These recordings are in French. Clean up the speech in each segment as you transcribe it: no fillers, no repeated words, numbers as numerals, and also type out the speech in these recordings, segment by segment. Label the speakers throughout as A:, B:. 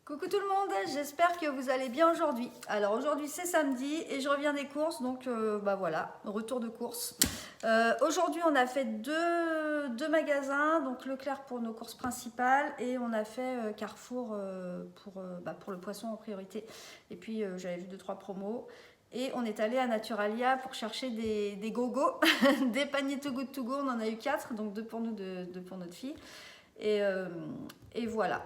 A: Coucou tout le monde, j'espère que vous allez bien aujourd'hui. Alors aujourd'hui c'est samedi et je reviens des courses, donc voilà, retour de course. Aujourd'hui on a fait deux magasins, donc Leclerc pour nos courses principales et on a fait Carrefour pour le poisson en priorité. Et puis j'avais vu 2-3 promos. Et on est allé à Naturalia pour chercher des go-go, des paniers Too Good To Go, on en a eu 4, donc 2 pour nous, 2 pour notre fille. Et, euh, et voilà.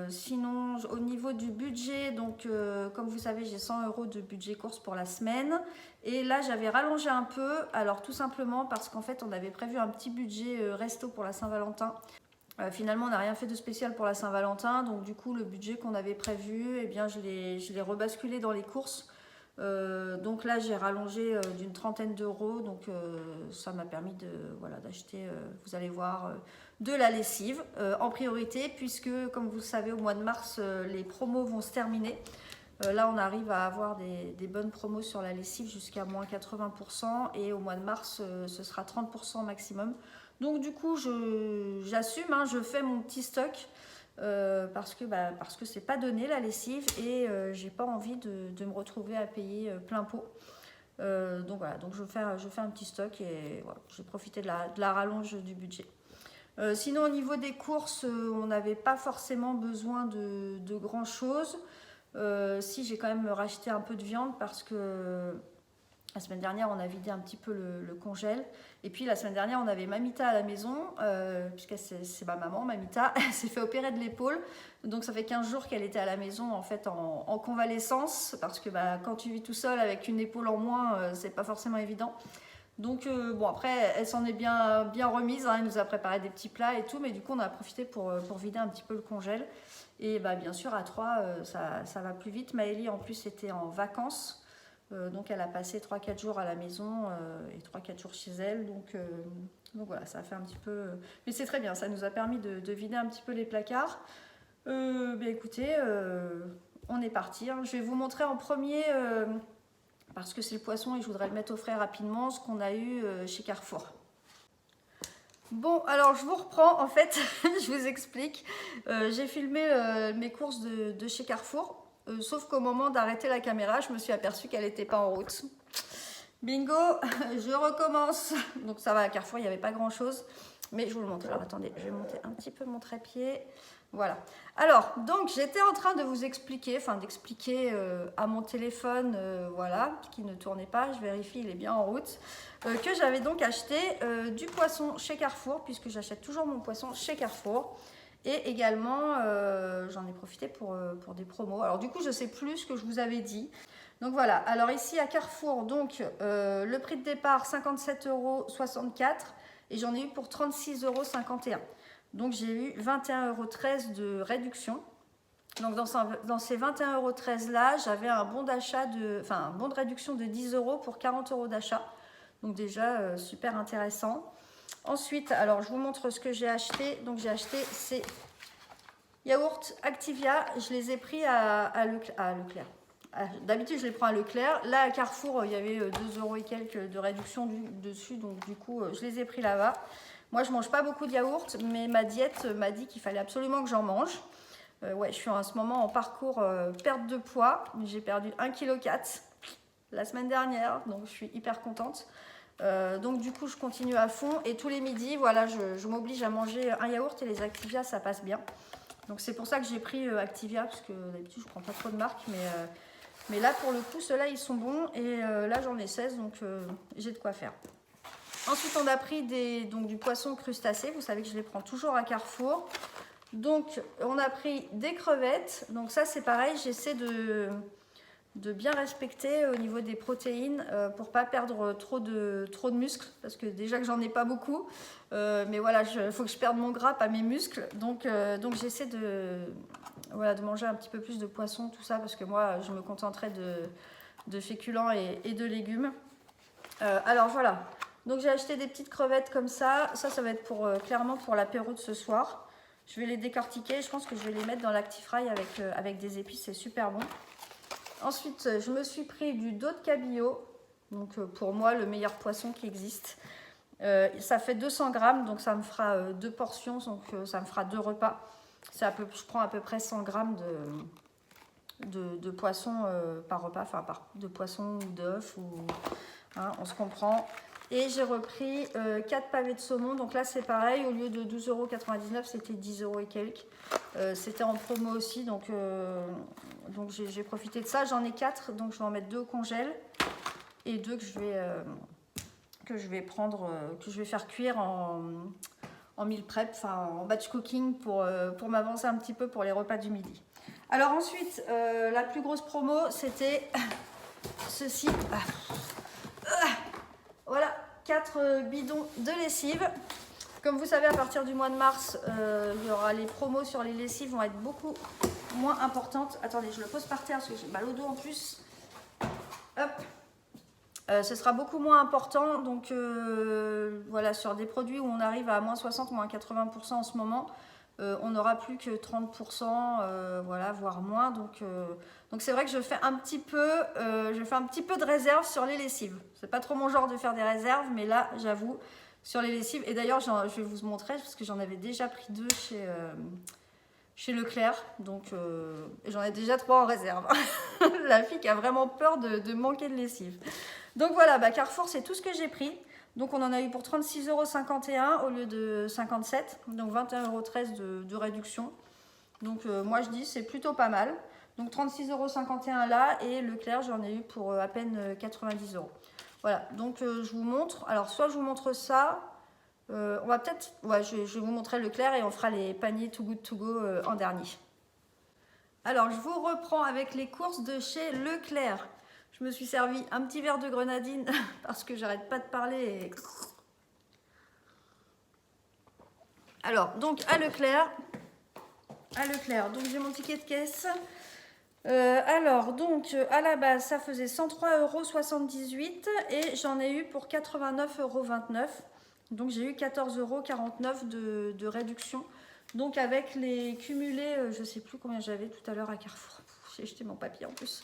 A: Sinon, au niveau du budget, donc comme vous savez, j'ai 100 € de budget course pour la semaine. Et là, j'avais rallongé un peu. Alors, tout simplement parce qu'en fait, on avait prévu un petit budget resto pour la Saint-Valentin. Finalement, on n'a rien fait de spécial pour la Saint-Valentin. Donc, du coup, le budget qu'on avait prévu, eh bien, je l'ai rebasculé dans les courses. Donc là j'ai rallongé d'une trentaine d'euros, donc ça m'a permis d'acheter, vous allez voir, de la lessive en priorité, puisque comme vous le savez au mois de mars les promos vont se terminer. Là on arrive à avoir des bonnes promos sur la lessive jusqu'à moins 80% et au mois de mars ce sera 30% maximum. Donc du coup j'assume, hein, je fais mon petit stock. Parce que c'est pas donné la lessive et j'ai pas envie de me retrouver à payer plein pot. Donc voilà, donc je fais un petit stock et voilà, j'ai profité de la rallonge du budget. Sinon au niveau des courses, on n'avait pas forcément besoin de grand chose. Si j'ai quand même racheté un peu de viande parce que la semaine dernière, on a vidé un petit peu le congèle. Et puis la semaine dernière, on avait Mamita à la maison, puisque c'est ma maman, Mamita. Elle s'est fait opérer de l'épaule. Donc ça fait 15 jours qu'elle était à la maison en fait en convalescence. Parce que quand tu vis tout seul avec une épaule en moins, c'est pas forcément évident. Donc bon, après, elle s'en est bien remise. Hein, elle nous a préparé des petits plats et tout. Mais du coup, on a profité pour vider un petit peu le congèle. Et bien sûr, à 3, ça va plus vite. Maëlie, en plus, était en vacances. Donc elle a passé 3-4 jours à la maison et 3-4 jours chez elle. Donc voilà, ça a fait un petit peu... Mais c'est très bien, ça nous a permis de vider un petit peu les placards. Écoutez, on est parti. Hein. Je vais vous montrer en premier, parce que c'est le poisson et je voudrais le mettre au frais rapidement, ce qu'on a eu chez Carrefour. Bon, alors je vous reprends, en fait, je vous explique. J'ai filmé mes courses de chez Carrefour. Sauf qu'au moment d'arrêter la caméra, je me suis aperçue qu'elle n'était pas en route. Bingo, je recommence. Donc ça va, à Carrefour, il n'y avait pas grand chose. Mais je vous le montre. Alors attendez, je vais monter un petit peu mon trépied. Voilà. Alors, donc j'étais en train de vous expliquer, d'expliquer à mon téléphone, voilà, qui ne tournait pas, je vérifie, il est bien en route, que j'avais donc acheté du poisson chez Carrefour, puisque j'achète toujours mon poisson chez Carrefour. Et également, j'en ai profité pour des promos. Alors du coup, je ne sais plus ce que je vous avais dit. Donc voilà, alors ici à Carrefour, donc, le prix de départ 57,64 € et j'en ai eu pour 36,51 €. Donc j'ai eu 21,13 € de réduction. Donc dans ces 21,13 € là, j'avais un bon de réduction de 10 € pour 40 € d'achat. Donc déjà, super intéressant. Ensuite, alors je vous montre ce que j'ai acheté. Donc j'ai acheté ces yaourts Activia. Je les ai pris à Leclerc. D'habitude, je les prends à Leclerc. Là, à Carrefour, il y avait 2 € et quelques de réduction dessus. Donc du coup, je les ai pris là-bas. Moi, je ne mange pas beaucoup de yaourts, mais ma diète m'a dit qu'il fallait absolument que j'en mange. Ouais, je suis en ce moment en parcours perte de poids. J'ai perdu 1,4 kg la semaine dernière. Donc je suis hyper contente. Donc du coup je continue à fond et tous les midis voilà je m'oblige à manger un yaourt et les Activia ça passe bien. Donc c'est pour ça que j'ai pris Activia parce que d'habitude je prends pas trop de marques mais là pour le coup ceux-là ils sont bons et là j'en ai 16 donc j'ai de quoi faire. Ensuite on a pris du poisson crustacé, vous savez que je les prends toujours à Carrefour. Donc on a pris des crevettes, donc ça c'est pareil, j'essaie de bien respecter au niveau des protéines pour pas perdre trop de muscles parce que déjà que j'en ai pas beaucoup mais voilà il faut que je perde mon gras pas mes muscles donc j'essaie de manger un petit peu plus de poisson tout ça parce que moi je me contenterai de féculents et de légumes. Alors voilà, donc j'ai acheté des petites crevettes comme ça va être clairement pour l'apéro de ce soir. Je vais les décortiquer, je pense que je vais les mettre dans l'Actifry avec des épices, c'est super bon. Ensuite, je me suis pris du dos de cabillaud, donc pour moi le meilleur poisson qui existe. Ça fait 200 grammes, donc ça me fera 2 portions, donc ça me fera 2 repas. je prends à peu près 100 grammes de poisson par repas, enfin de poisson ou d'œuf, hein, on se comprend. Et j'ai repris 4 pavés de saumon, donc là c'est pareil, au lieu de 12,99 €, c'était 10 € et quelques. C'était en promo aussi, donc j'ai profité de ça. J'en ai 4, donc je vais en mettre 2 au congèle et 2 que je vais prendre, que je vais faire cuire en meal prep, enfin en batch cooking pour m'avancer un petit peu pour les repas du midi. Alors ensuite, la plus grosse promo, c'était ceci. Voilà, 4 bidons de lessive. Comme vous savez, à partir du mois de mars, il y aura les promos sur les lessives vont être beaucoup moins importantes. Attendez, je le pose par terre parce que j'ai mal au dos en plus. Hop. Ce sera beaucoup moins important, donc voilà, sur des produits où on arrive à moins 60, moins 80% en ce moment, on n'aura plus que 30%, voilà, voire moins. Donc c'est vrai que je fais un petit peu de réserve sur les lessives. C'est pas trop mon genre de faire des réserves, mais là, j'avoue, sur les lessives. Et d'ailleurs, je vais vous montrer parce que j'en avais déjà pris 2 chez Leclerc, donc j'en ai déjà 3 en réserve. La fille qui a vraiment peur de manquer de lessive. Donc voilà, Carrefour, c'est tout ce que j'ai pris. Donc on en a eu pour 36,51 € au lieu de 57, donc 21,13 € de réduction. Donc moi je dis c'est plutôt pas mal. Donc 36,51 € là, et Leclerc j'en ai eu pour à peine 90 €. Voilà, donc je vous montre. Alors soit je vous montre ça, on va peut-être, ouais, je vais vous montrer Leclerc et on fera les paniers Too Good To Go en dernier. Alors je vous reprends avec les courses de chez Leclerc. Je me suis servi un petit verre de grenadine parce que j'arrête pas de parler. Et... Alors, donc à Leclerc, donc j'ai mon ticket de caisse. Alors, donc à la base, ça faisait 103,78 € et j'en ai eu pour 89,29 €. Donc j'ai eu 14,49 € de réduction. Donc avec les cumulés, je sais plus combien j'avais tout à l'heure à Carrefour. J'ai jeté mon papier en plus.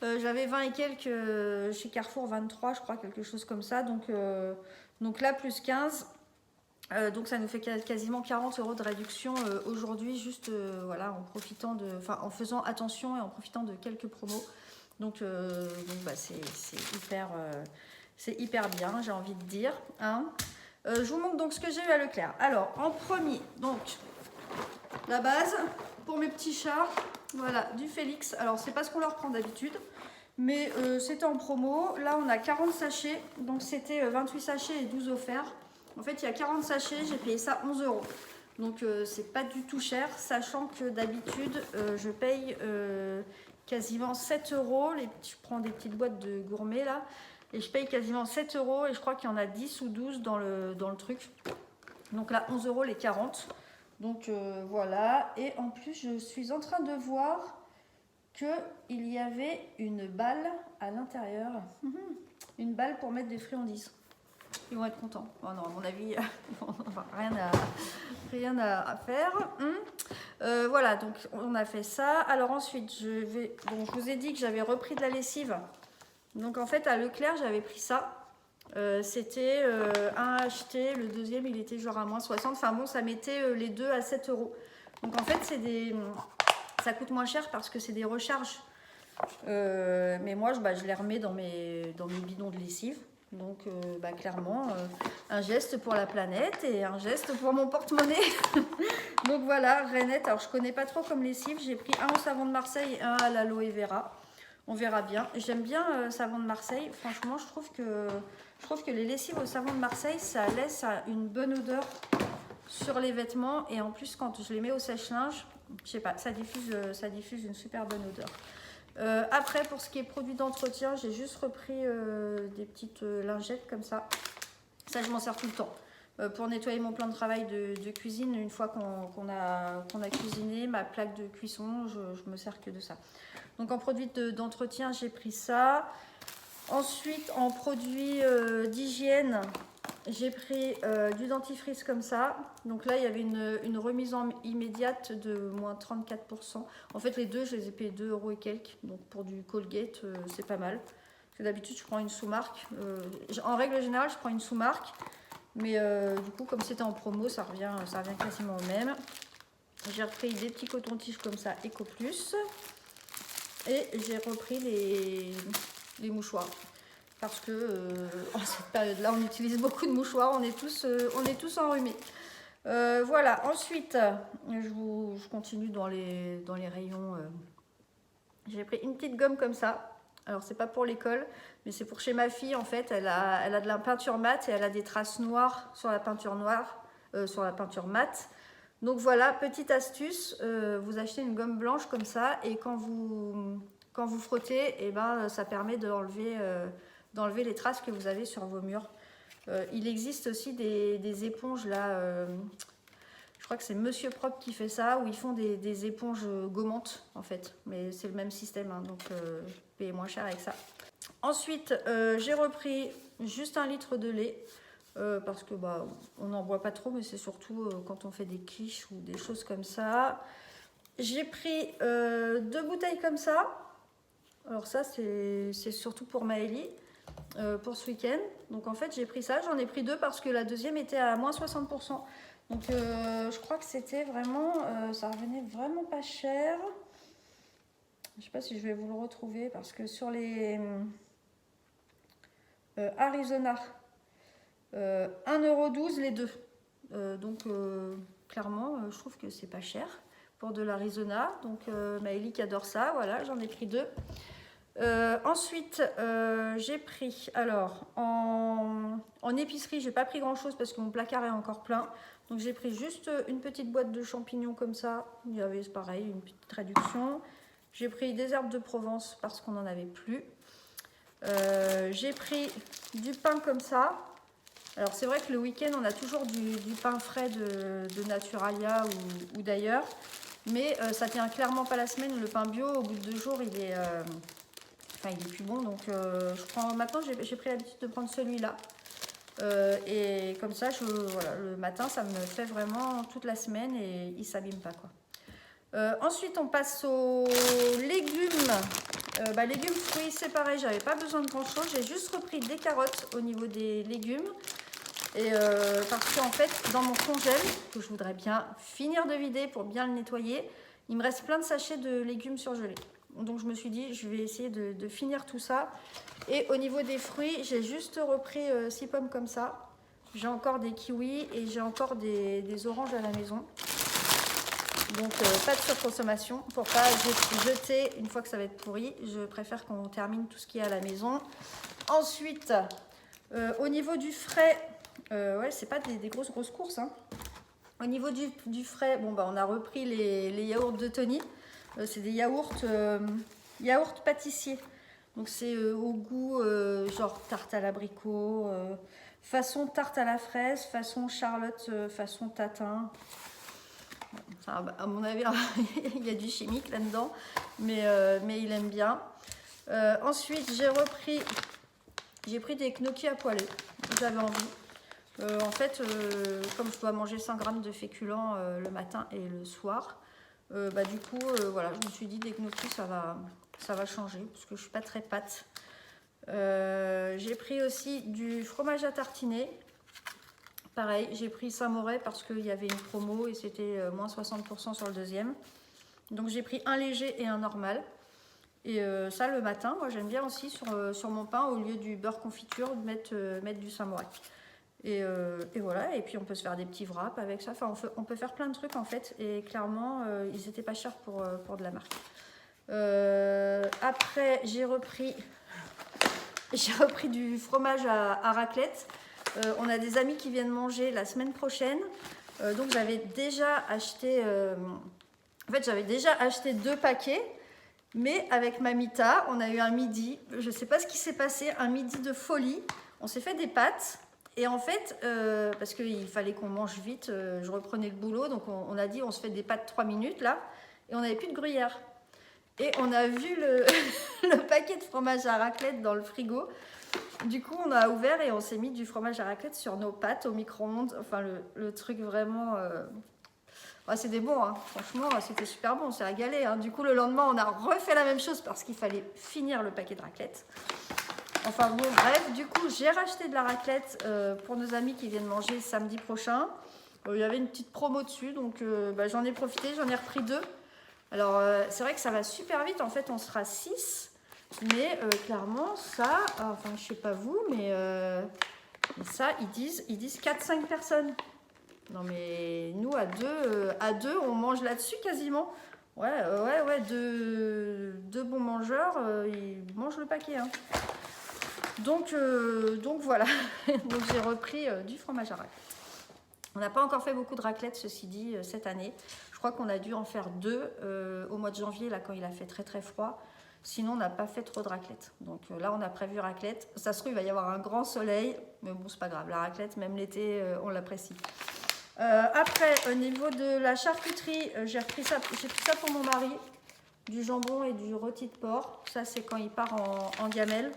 A: J'avais 20 et quelques chez Carrefour, 23 je crois, quelque chose comme ça. Donc là plus 15. Donc ça nous fait quasiment 40 € de réduction aujourd'hui, juste voilà, en faisant attention et en profitant de quelques promos. Donc c'est hyper bien, j'ai envie de dire. Hein. Je vous montre donc ce que j'ai eu à Leclerc. Alors en premier, donc la base pour mes petits chats. Voilà, du Félix. Alors, c'est pas ce qu'on leur prend d'habitude, mais c'était en promo. Là, on a 40 sachets, donc c'était 28 sachets et 12 offerts. En fait, il y a 40 sachets, j'ai payé ça 11 €. Donc, c'est pas du tout cher, sachant que d'habitude, je paye quasiment 7 €. Je prends des petites boîtes de gourmet, là, et je paye quasiment 7 €, et je crois qu'il y en a 10 ou 12 dans le truc. Donc là, 11 € les 40. Donc voilà, et en plus je suis en train de voir qu'il y avait une balle à l'intérieur, une balle pour mettre des friandises. Ils vont être contents. Oh non, à mon avis, rien à faire. Voilà, donc on a fait ça. Alors ensuite, je vous ai dit que j'avais repris de la lessive. Donc en fait, à Leclerc, j'avais pris ça. C'était un acheté, le deuxième il était genre à moins 60, enfin bon ça mettait les deux à 7 €. Donc en fait ça coûte moins cher parce que c'est des recharges, mais moi je les remets dans mes bidons de lessive. Donc clairement un geste pour la planète et un geste pour mon porte-monnaie. Donc voilà, Rainette, alors je connais pas trop comme lessive, j'ai pris un au savon de Marseille et un à l'aloe vera. On verra bien. J'aime bien savon de Marseille. Franchement, je trouve que les lessives au savon de Marseille, ça laisse une bonne odeur sur les vêtements. Et en plus, quand je les mets au sèche-linge, je sais pas, ça diffuse une super bonne odeur. Après, pour ce qui est produits d'entretien, j'ai juste repris des petites lingettes comme ça. Ça, je m'en sers tout le temps. Pour nettoyer mon plan de travail de cuisine, une fois qu'on a cuisiné, ma plaque de cuisson, je me sers que de ça. Donc en produit d'entretien, j'ai pris ça. Ensuite, en produit d'hygiène, j'ai pris du dentifrice comme ça. Donc là, il y avait une remise immédiate de moins 34%. En fait, les deux, je les ai payés 2 € et quelques. Donc pour du Colgate, c'est pas mal. Parce que d'habitude, je prends une sous-marque. En règle générale, je prends une sous-marque. Mais du coup, comme c'était en promo, ça revient quasiment au même. j'ai repris des petits cotons-tiges comme ça, Eco Plus. Et j'ai repris les mouchoirs. Parce que en cette période-là, on utilise beaucoup de mouchoirs, on est tous enrhumés. Voilà, ensuite, je continue dans les rayons. J'ai pris une petite gomme comme ça. Alors, c'est pas pour l'école, mais c'est pour chez ma fille, en fait. Elle a de la peinture mate et elle a des traces noires sur la peinture mate. Donc voilà, petite astuce, vous achetez une gomme blanche comme ça et quand vous frottez, eh ben, ça permet d'enlever les traces que vous avez sur vos murs. Il existe aussi des éponges là, je crois que c'est Monsieur Propre qui fait ça, où ils font des éponges gommantes en fait, mais c'est le même système, hein, donc payez moins cher avec ça. Ensuite, j'ai repris juste 1 litre de lait. Parce que bah, on n'en boit pas trop, mais c'est surtout quand on fait des quiches ou des choses comme ça. J'ai pris 2 bouteilles comme ça. Alors ça, c'est surtout pour Maëlie, pour ce week-end. Donc en fait, j'ai pris ça. J'en ai pris 2 parce que la deuxième était à moins 60%. Donc je crois que c'était vraiment... ça revenait vraiment pas cher. Je ne sais pas si je vais vous le retrouver parce que sur les Arizona... 1,12 € les deux. Donc clairement, je trouve que c'est pas cher pour de l'Arizona. Donc Maëlie qui adore ça, voilà, j'en ai pris 2. Ensuite, j'ai pris, alors en épicerie, j'ai pas pris grand chose parce que mon placard est encore plein. Donc j'ai pris juste une petite boîte de champignons comme ça. Il y avait pareil, une petite réduction. J'ai pris des herbes de Provence parce qu'on n'en avait plus. J'ai pris du pain comme ça. Alors c'est vrai que le week-end on a toujours du pain frais de Naturalia ou d'ailleurs, mais ça tient clairement pas la semaine. Le pain bio au bout de 2 jours il est plus bon, donc maintenant j'ai pris l'habitude de prendre celui-là. Et comme ça voilà, le matin ça me fait vraiment toute la semaine et il s'abîme pas quoi. Ensuite on passe aux légumes. Légumes, fruits, c'est pareil, j'avais pas besoin de grand chose, j'ai juste repris des carottes au niveau des légumes. Et parce qu'en fait, dans mon congèle, que je voudrais bien finir de vider pour bien le nettoyer, il me reste plein de sachets de légumes surgelés. Donc je me suis dit, je vais essayer de finir tout ça. Et au niveau des fruits, j'ai juste repris 6 pommes comme ça. J'ai encore des kiwis et j'ai encore des oranges à la maison. Donc pas de surconsommation pour pas jeter une fois que ça va être pourri. Je préfère qu'on termine tout ce qui est à la maison. Ensuite, au niveau du frais... ouais, c'est pas des grosses courses, hein. Au niveau du frais, bon, on a repris les yaourts de Tony. C'est des yaourts pâtissiers. Donc c'est au goût genre tarte à l'abricot, façon tarte à la fraise, façon Charlotte, façon tatin. Enfin, à mon avis, il y a du chimique là-dedans, mais il aime bien. Ensuite, j'ai pris des gnocchis à poêler. J'avais envie. En fait, comme je dois manger 100 grammes de féculents le matin et le soir, du coup, voilà, je me suis dit des gnocchis, ça va changer, parce que je ne suis pas très pâte. J'ai pris aussi du fromage à tartiner. Pareil, j'ai pris Saint-Moret parce qu'il y avait une promo et c'était moins 60% sur le deuxième. Donc j'ai pris un léger et un normal. Et ça, le matin, moi j'aime bien aussi sur mon pain, au lieu du beurre confiture, mettre du Saint-Moret. Et voilà, et puis on peut se faire des petits wraps avec ça. Enfin, on peut faire plein de trucs en fait. Et clairement, ils n'étaient pas chers pour de la marque. Après, j'ai repris du fromage à raclette. On a des amis qui viennent manger la semaine prochaine. Donc j'avais déjà acheté... j'avais déjà acheté 2 paquets. Mais avec Mamita, on a eu un midi. Je ne sais pas ce qui s'est passé. Un midi de folie. On s'est fait des pâtes. Et en fait, parce qu'il fallait qu'on mange vite, je reprenais le boulot. Donc on a dit, on se fait des pâtes 3 minutes là. Et on n'avait plus de gruyère. Et on a vu le paquet de fromage à raclette dans le frigo. Du coup, on a ouvert et on s'est mis du fromage à raclette sur nos pâtes au micro-ondes. Enfin, le truc vraiment... c'était bon, hein. Franchement, c'était super bon, on s'est régalé, hein. Du coup, le lendemain, on a refait la même chose parce qu'il fallait finir le paquet de raclette. Enfin bon, bref, du coup, j'ai racheté de la raclette pour nos amis qui viennent manger samedi prochain. Il y avait une petite promo dessus, donc bah, j'en ai profité, j'en ai repris 2. Alors, c'est vrai que ça va super vite. En fait, on sera 6. Mais clairement, ça, enfin, je sais pas vous, mais ça, ils disent 4-5 personnes. Non, mais nous, à deux, on mange là-dessus quasiment. Ouais, deux bons mangeurs, ils mangent le paquet. Hein. Donc voilà. Donc j'ai repris du fromage à raclette. On n'a pas encore fait beaucoup de raclette, ceci dit, cette année. Je crois qu'on a dû en faire 2 au mois de janvier, là, quand il a fait très très froid. Sinon, on n'a pas fait trop de raclette. Donc là, on a prévu raclette. Ça se trouve, il va y avoir un grand soleil. Mais bon, c'est pas grave. La raclette, même l'été, on l'apprécie. Après, au niveau de la charcuterie, j'ai pris ça pour mon mari. Du jambon et du rôti de porc. Ça, c'est quand il part en gamelle.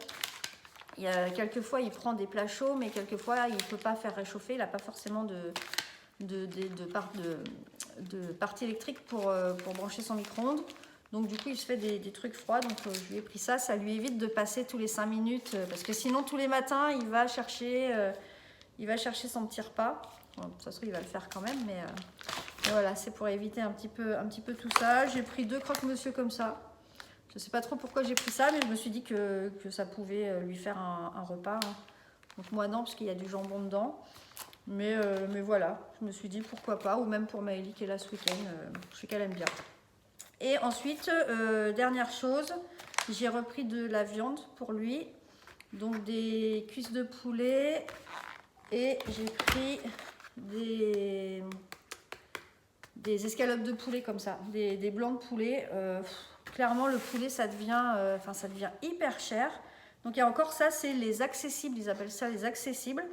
A: Il y a quelquefois, il prend des plats chauds, mais quelquefois, il ne peut pas faire réchauffer. Il n'a pas forcément de partie électrique pour brancher son micro-ondes. Donc du coup, il se fait des trucs froids. Donc je lui ai pris ça. Ça lui évite de passer tous les 5 minutes. Parce que sinon, tous les matins, il va chercher son petit repas. Bon, de toute façon, il va le faire quand même. Mais voilà, c'est pour éviter un petit peu tout ça. J'ai pris 2 croque-monsieur comme ça. Je ne sais pas trop pourquoi j'ai pris ça. Mais je me suis dit que ça pouvait lui faire un repas. Hein. Donc moi, non, parce qu'il y a du jambon dedans. Mais voilà, je me suis dit pourquoi pas. Ou même pour Maëlie qui est là ce week-end. Je sais qu'elle aime bien. Et ensuite, dernière chose, j'ai repris de la viande pour lui. Donc des cuisses de poulet. Et j'ai pris des escalopes de poulet comme ça. Des blancs de poulet. Clairement, le poulet, ça devient hyper cher. Donc il y a encore ça, c'est les accessibles. Ils appellent ça les accessibles.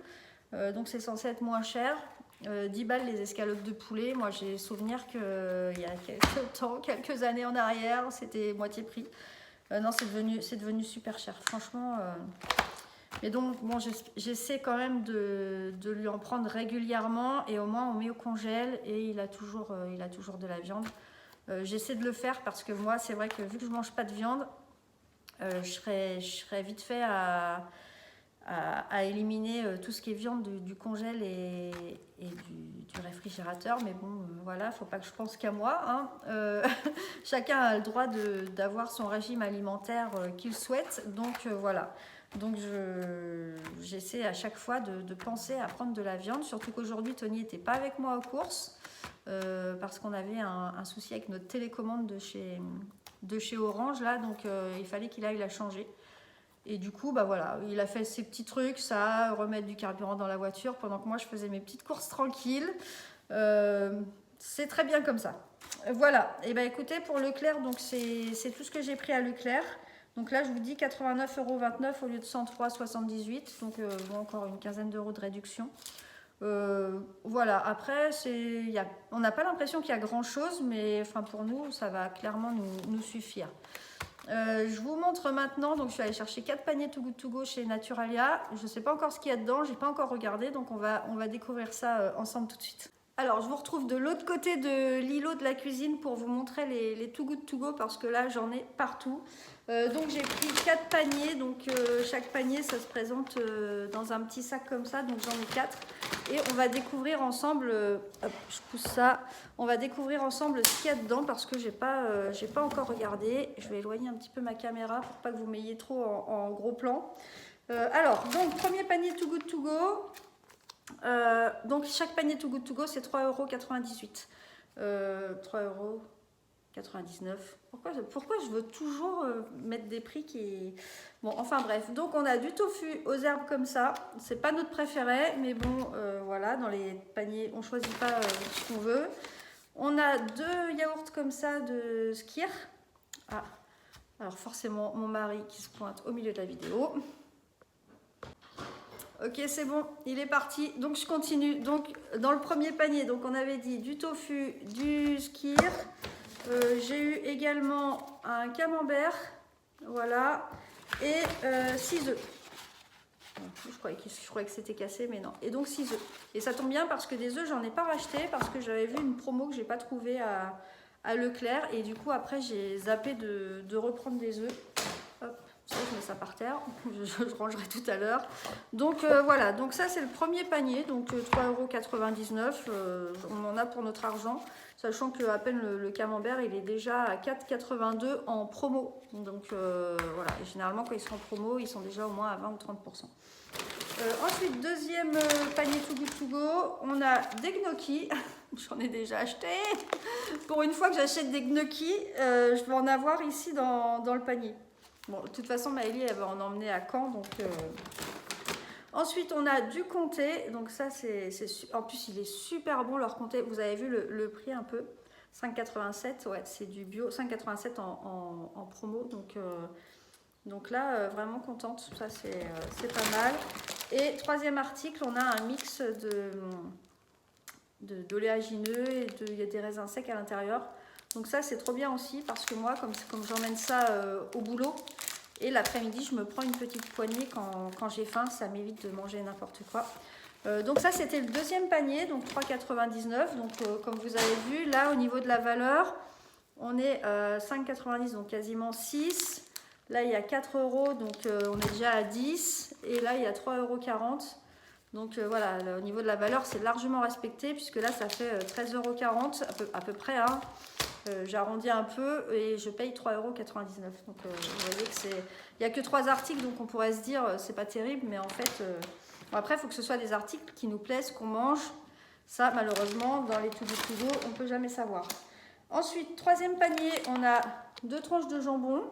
A: Donc c'est censé être moins cher. 10 balles les escalopes de poulet. Moi j'ai souvenir qu'il y a quelques années en arrière, c'était moitié prix. Non, c'est devenu super cher, franchement. Mais donc bon, j'essaie quand même de lui en prendre régulièrement et au moins on met au congèle et il a toujours de la viande. J'essaie de le faire parce que moi c'est vrai que vu que je mange pas de viande, je serais vite fait à éliminer tout ce qui est viande du congèle et du réfrigérateur. Mais bon, voilà, faut pas que je pense qu'à moi. Hein. Chacun a le droit d'avoir son régime alimentaire qu'il souhaite. Donc voilà. Donc j'essaie à chaque fois de penser à prendre de la viande. Surtout qu'aujourd'hui, Tony n'était pas avec moi aux courses parce qu'on avait un souci avec notre télécommande de chez Orange. Là, donc il fallait qu'il aille la changer. Et du coup, bah voilà, il a fait ses petits trucs, ça, remettre du carburant dans la voiture, pendant que moi, je faisais mes petites courses tranquilles. C'est très bien comme ça. Voilà, et bah écoutez, pour Leclerc, donc c'est tout ce que j'ai pris à Leclerc. Donc là, je vous dis 89,29 € au lieu de 103,78 €. Donc bon, encore une quinzaine d'euros de réduction. Voilà, après, on n'a pas l'impression qu'il y a grand-chose, mais enfin, pour nous, ça va clairement nous suffire. Je vous montre maintenant, donc je suis allée chercher 4 paniers Too Good To Go chez Naturalia. Je ne sais pas encore ce qu'il y a dedans, je n'ai pas encore regardé, donc on va découvrir ça ensemble tout de suite. Alors je vous retrouve de l'autre côté de l'îlot de la cuisine pour vous montrer les Too Good To Go parce que là j'en ai partout. Donc j'ai pris 4 paniers, donc chaque panier ça se présente dans un petit sac comme ça, donc j'en ai 4. Et on va découvrir ensemble, hop, je pousse ça, on va découvrir ensemble ce qu'il y a dedans parce que j'ai pas encore regardé. Je vais éloigner un petit peu ma caméra pour pas que vous m'ayez trop en gros plan. Alors, donc premier panier Too Good To Go. Donc chaque panier Too Good To Go c'est 3,98 €. 3,99 €. Pourquoi je veux toujours mettre des prix qui... Bon, enfin bref. Donc on a du tofu aux herbes comme ça. C'est pas notre préféré, mais bon, voilà, dans les paniers, on choisit pas ce qu'on veut. On a 2 yaourts comme ça de Skyr. Ah, alors forcément mon mari qui se pointe au milieu de la vidéo. Ok, c'est bon, il est parti. Donc je continue. Donc dans le premier panier, donc on avait dit du tofu, du Skyr. J'ai eu également un camembert, voilà, et 6 œufs. Je croyais que c'était cassé, mais non. Et donc 6 œufs. Et ça tombe bien parce que des œufs, j'en ai pas racheté parce que j'avais vu une promo que j'ai pas trouvée à Leclerc. Et du coup, après, j'ai zappé de reprendre des œufs. Hop, ça je mets ça par terre. Je rangerai tout à l'heure. Donc voilà, donc ça c'est le premier panier, donc 3,99 €. On en a pour notre argent, sachant que à peine le camembert il est déjà à 4,82 € en promo. Donc voilà, et généralement quand ils sont en promo, ils sont déjà au moins à 20 ou 30%. Ensuite, deuxième panier Too Good To Go, on a des gnocchis. J'en ai déjà acheté. Pour une fois que j'achète des gnocchis, je vais en avoir ici dans le panier. Bon, de toute façon, Maëlie, elle va en emmener à Caen. Donc, ensuite, on a du comté. Donc ça, en plus, il est super bon leur comté. Vous avez vu le prix un peu 5,87 €. Ouais, c'est du bio. 5,87 € en promo. Donc là, vraiment contente. Ça, c'est pas mal. Et troisième article, on a un mix d'oléagineux et il y a des raisins secs à l'intérieur. Donc ça, c'est trop bien aussi parce que moi, comme j'emmène ça au boulot, et l'après-midi, je me prends une petite poignée quand j'ai faim. Ça m'évite de manger n'importe quoi. Donc ça, c'était le deuxième panier, donc 3,99 €. Donc comme vous avez vu, là, au niveau de la valeur, on est 5,90 €, donc quasiment 6 €. Là, il y a 4 €, donc on est déjà à 10. Et là, il y a 3,40 €. Donc voilà, au niveau de la valeur, c'est largement respecté, puisque là, ça fait 13,40 € à peu près. Hein. J'arrondis un peu et je paye 3,99 €. Donc vous voyez que il n'y a que 3 articles, donc on pourrait se dire, c'est pas terrible, mais en fait, bon, après, il faut que ce soit des articles qui nous plaisent, qu'on mange. Ça, malheureusement, dans les Too Good To Go, on ne peut jamais savoir. Ensuite, troisième panier, on a 2 tranches de jambon.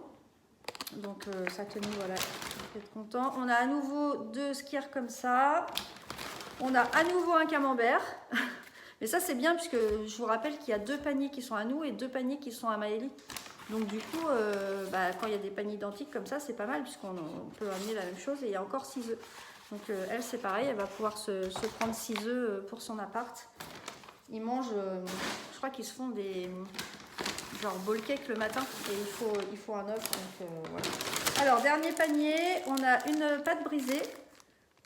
A: Donc ça tenue, voilà, vous êtes content. On a à nouveau 2 skyrs comme ça. On a à nouveau un camembert. Mais ça c'est bien puisque je vous rappelle qu'il y a 2 paniers qui sont à nous et 2 paniers qui sont à Maëlie. Donc du coup, quand il y a des paniers identiques comme ça, c'est pas mal puisqu'on peut amener la même chose et il y a encore 6 œufs. Donc elle c'est pareil, elle va pouvoir se prendre 6 œufs pour son appart. Ils mangent, je crois qu'ils se font des... genre ball cake le matin et il faut un œuf, donc voilà. Alors dernier panier, on a une pâte brisée.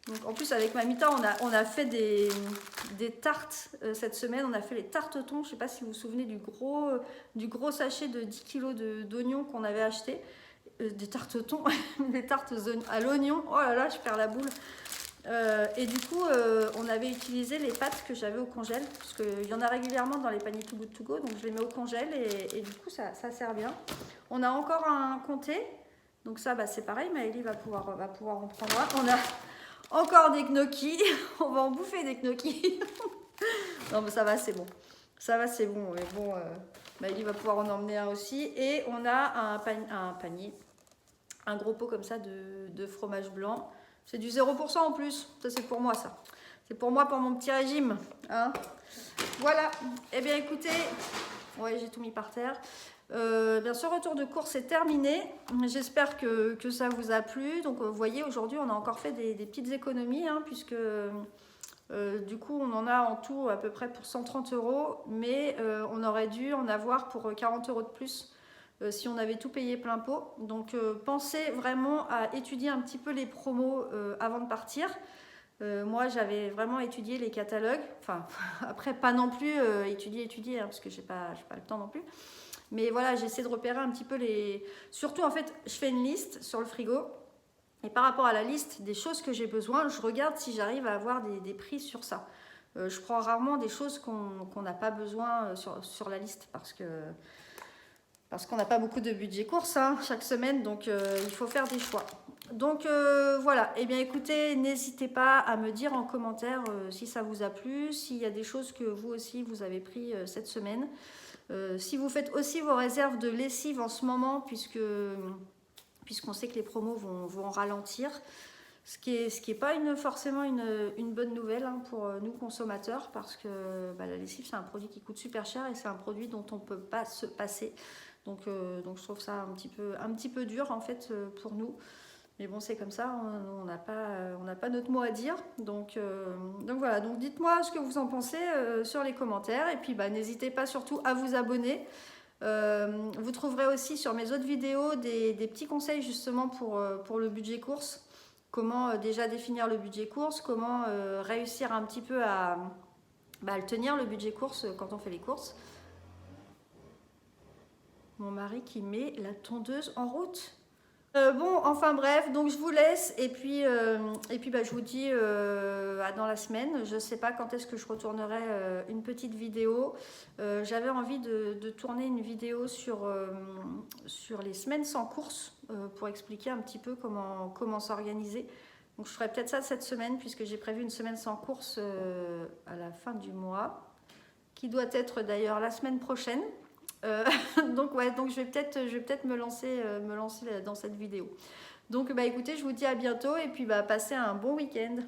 A: Donc en plus avec Mamita on a fait des tartes cette semaine. On a fait les tartes au thon. Je sais pas si vous vous souvenez du gros sachet de 10 kg d'oignons qu'on avait acheté. Des tartes au thon, des tartes à l'oignon. Oh là là, je perds la boule. Et du coup, on avait utilisé les pâtes que j'avais au congèle, parce qu'il y en a régulièrement dans les paniers Too Good To Go, donc je les mets au congèle et du coup, ça sert bien. On a encore un comté, donc ça, c'est pareil, Maëlie va pouvoir en prendre un. On a encore des gnocchis, on va en bouffer des gnocchis. Non, mais ça va, c'est bon. Ça va, c'est bon, mais bon, Maëlie va pouvoir en emmener un aussi. Et on a un panier, un gros pot comme ça de fromage blanc. C'est du 0% en plus. Ça, c'est pour moi, ça. C'est pour moi, pour mon petit régime. Hein, voilà. Eh bien, écoutez, ouais, j'ai tout mis par terre. Bien, ce retour de course est terminé. J'espère que ça vous a plu. Donc, vous voyez, aujourd'hui, on a encore fait des petites économies, hein, puisque du coup, on en a en tout à peu près pour 130 €. Mais on aurait dû en avoir pour 40 € de plus. Si on avait tout payé plein pot. Donc pensez vraiment à étudier un petit peu les promos avant de partir. Moi j'avais vraiment étudié les catalogues. Enfin après pas non plus étudier hein, parce que j'ai pas le temps non plus. Mais voilà, j'essaie de repérer un petit peu les... Surtout en fait je fais une liste sur le frigo. Et par rapport à la liste des choses que j'ai besoin, je regarde si j'arrive à avoir des prix sur ça. Je prends rarement des choses qu'on n'a pas besoin sur la liste parce qu'on n'a pas beaucoup de budget course hein, chaque semaine, donc il faut faire des choix. Donc voilà, et bien écoutez, n'hésitez pas à me dire en commentaire si ça vous a plu, s'il y a des choses que vous aussi vous avez pris cette semaine. Si vous faites aussi vos réserves de lessive en ce moment, puisqu'on sait que les promos vont ralentir, ce qui est pas forcément une bonne nouvelle hein, pour nous consommateurs, parce que la lessive c'est un produit qui coûte super cher et c'est un produit dont on ne peut pas se passer. Donc je trouve ça un petit peu dur en fait pour nous. Mais bon, c'est comme ça, on n'a pas notre mot à dire. Donc voilà, donc dites-moi ce que vous en pensez sur les commentaires. Et puis n'hésitez pas surtout à vous abonner. Vous trouverez aussi sur mes autres vidéos des petits conseils justement pour le budget course. Comment déjà définir le budget course, comment réussir un petit peu à le tenir, le budget course, quand on fait les courses. Mon mari qui met la tondeuse en route. Bon, enfin bref, donc je vous laisse et puis bah, je vous dis dans la semaine. Je sais pas quand est-ce que je retournerai une petite vidéo. J'avais envie de tourner une vidéo sur les semaines sans course pour expliquer un petit peu comment s'organiser. Donc je ferai peut-être ça cette semaine puisque j'ai prévu une semaine sans course à la fin du mois, qui doit être d'ailleurs la semaine prochaine. Euh, donc ouais, donc je vais peut-être me lancer dans cette vidéo. Donc bah écoutez, je vous dis à bientôt et puis bah passez un bon week-end.